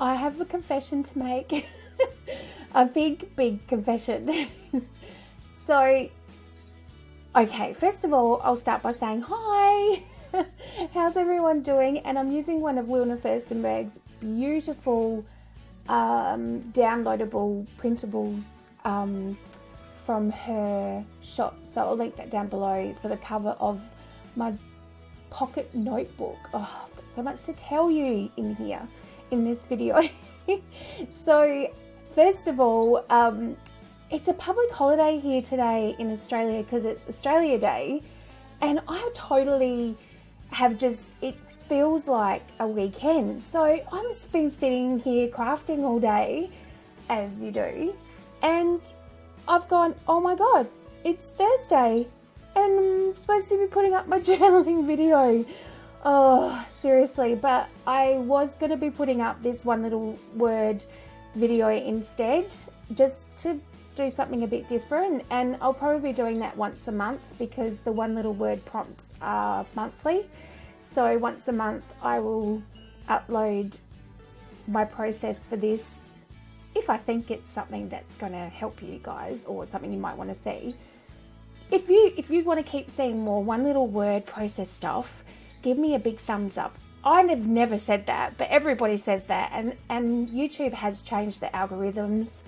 I have a confession to make. A big confession. So, okay, first of all, I'll start by saying hi. How's everyone doing? And I'm using one of Wilna Furstenberg's beautiful downloadable printables from her shop. So I'll link that down below for the cover of my pocket notebook. Oh, I've got so much to tell you in here, in this video. So first of all, it's a public holiday here today in Australia because it's Australia Day, and I totally have just, it feels like a weekend. So I've been sitting here crafting all day, as you do, and I've gone, oh my god, it's Thursday and I'm supposed to be putting up my journaling video. Oh, seriously. But I was going to be putting up this one little word video instead, just to do something a bit different, and I'll probably be doing that once a month because the one little word prompts are monthly. So once a month I will upload my process for this, if I think it's something that's going to help you guys or something you might want to see. If you want to keep seeing more one little word process stuff, give me a big thumbs up. I've never said that, but everybody says that, and YouTube has changed the algorithms.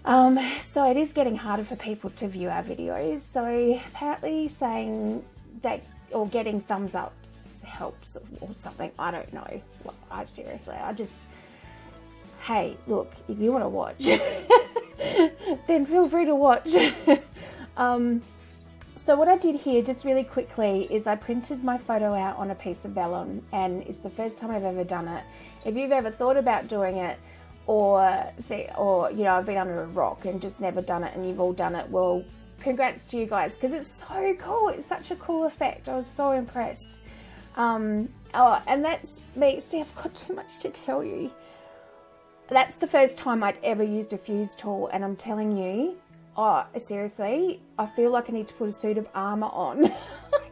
So it is getting harder for people to view our videos. So apparently saying that or getting thumbs up helps or something. I don't know. Seriously, hey, look, if you want to watch, then feel free to watch. So what I did here, just really quickly, is I printed my photo out on a piece of vellum, and it's the first time I've ever done it. If you've ever thought about doing it, or you know, I've been under a rock and just never done it, and you've all done it, well, congrats to you guys, because it's so cool. It's such a cool effect. I was so impressed. And that's me. See, I've got too much to tell you. That's the first time I'd ever used a fuse tool, and I'm telling you, oh, seriously, I feel like I need to put a suit of armor on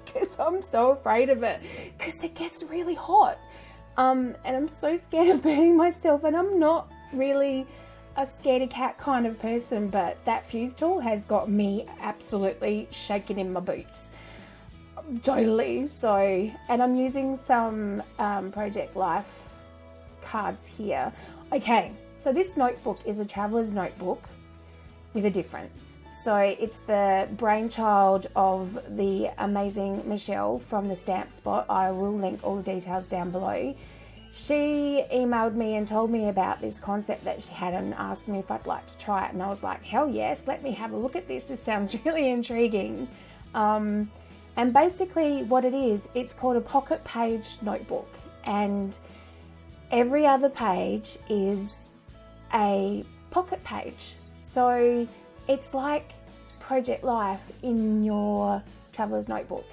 because I'm so afraid of it, because it gets really hot. And I'm so scared of burning myself, and I'm not really a scaredy cat kind of person, but that fuse tool has got me absolutely shaking in my boots. Totally. So, and I'm using some Project Life cards here. Okay, so this notebook is a traveler's notebook with a difference. So it's the brainchild of the amazing Michelle from the Stamp Spot. I will link all the details down below. She emailed me and told me about this concept that she had and asked me if I'd like to try it, and I was like, hell yes, let me have a look at this. This sounds really intriguing. And basically what it is, it's called a pocket page notebook, and every other page is a pocket page. So it's like Project Life in your traveler's notebook.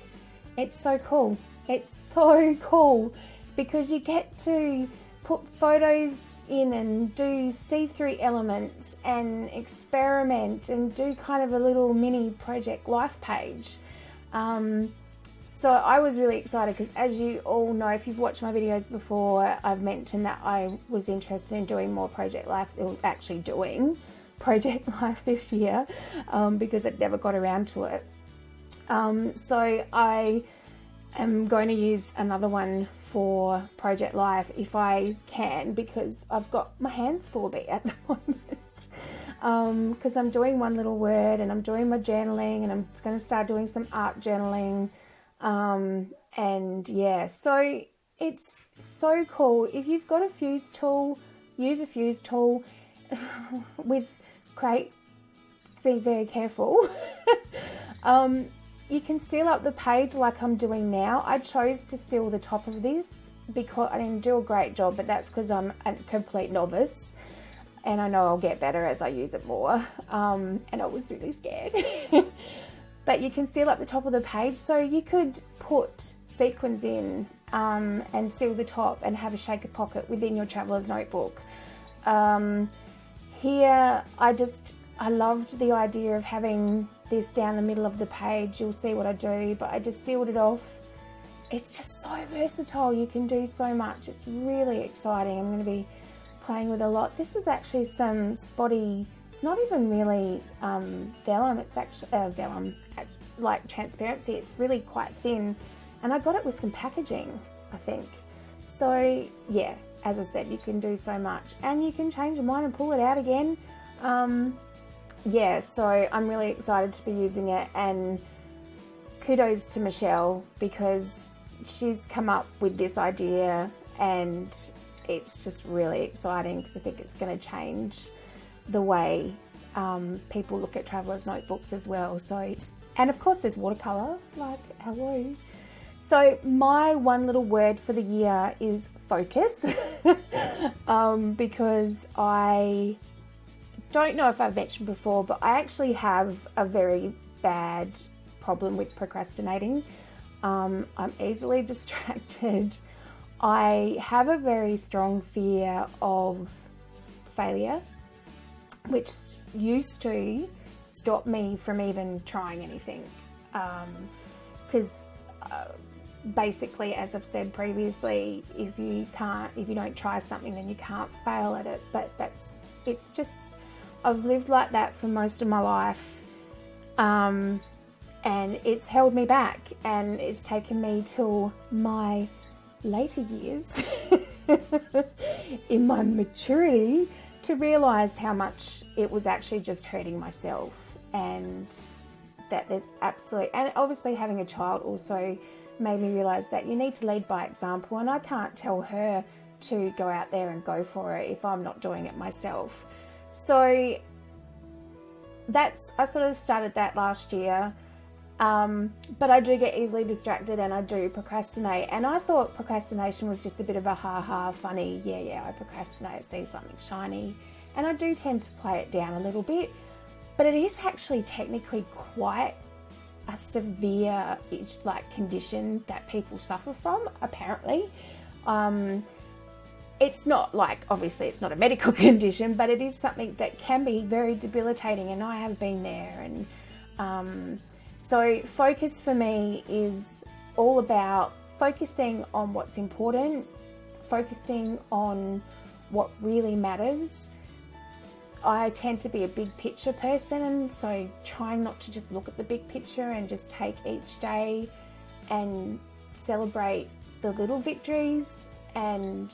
It's so cool. It's so cool because you get to put photos in and do see-through elements and experiment and do kind of a little mini Project Life page. So I was really excited because, as you all know, if you've watched my videos before, I've mentioned that I was interested in doing more Project Life, actually doing Project Life this year, because it never got around to it. So I am going to use another one for Project Life if I can, because I've got my hands full a bit at the moment, because I'm doing one little word and I'm doing my journaling, and I'm going to start doing some art journaling, and yeah, so it's so cool. If you've got a fuse tool, use a fuse tool with be very careful. You can seal up the page like I'm doing now. I chose to seal the top of this because I didn't do a great job, but that's because I'm a complete novice, and I know I'll get better as I use it more. And I was really scared. But you can seal up the top of the page, so you could put sequins in and seal the top and have a shaker pocket within your traveler's notebook. Here, I loved the idea of having this down the middle of the page. You'll see what I do, but I just sealed it off. It's just so versatile. You can do so much. It's really exciting. I'm going to be playing with a lot. This was actually some spotty, it's not even really vellum, it's actually vellum, like transparency. It's really quite thin, and I got it with some packaging, I think. So yeah, as I said, you can do so much, and you can change your mind and pull it out again. Yeah, so I'm really excited to be using it, and kudos to Michelle, because she's come up with this idea, and it's just really exciting, because I think it's going to change the way people look at Travelers Notebooks as well. So, and of course there's watercolor, like hello. So my one little word for the year is focus, because I don't know if I've mentioned before, but I actually have a very bad problem with procrastinating. I'm easily distracted. I have a very strong fear of failure, which used to stop me from even trying anything. Because basically, as I've said previously, if you don't try something, then you can't fail at it. But it's just, I've lived like that for most of my life. And it's held me back, and it's taken me till my later years in my maturity to realize how much it was actually just hurting myself, and that there's and obviously having a child also made me realize that you need to lead by example, and I can't tell her to go out there and go for it if I'm not doing it myself. So I sort of started that last year. But I do get easily distracted, and I do procrastinate. And I thought procrastination was just a bit of a ha-ha funny, yeah, I procrastinate, see something shiny. And I do tend to play it down a little bit, but it is actually technically quite a severe condition that people suffer from, apparently. It's not obviously it's not a medical condition, but it is something that can be very debilitating, and I have been there. And so focus for me is all about focusing on what's important, focusing on what really matters. I tend to be a big picture person, and so trying not to just look at the big picture and just take each day and celebrate the little victories, and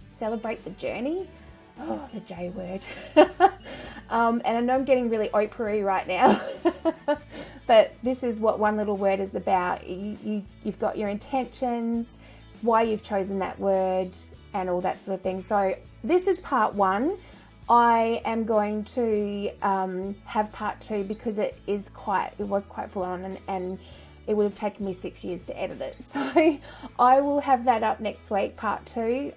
celebrate the journey. Oh, the J word. And I know I'm getting really Oprah-y right now, but this is what one little word is about. You've got your intentions, why you've chosen that word, and all that sort of thing. So this is part one. I am going to have part two, because it was quite full on, and it would have taken me 6 years to edit it. So I will have that up next week, part two,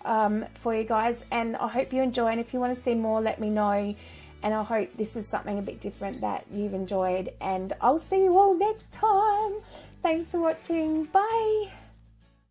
for you guys. And I hope you enjoy. And if you want to see more, let me know. And I hope this is something a bit different that you've enjoyed. And I'll see you all next time. Thanks for watching. Bye.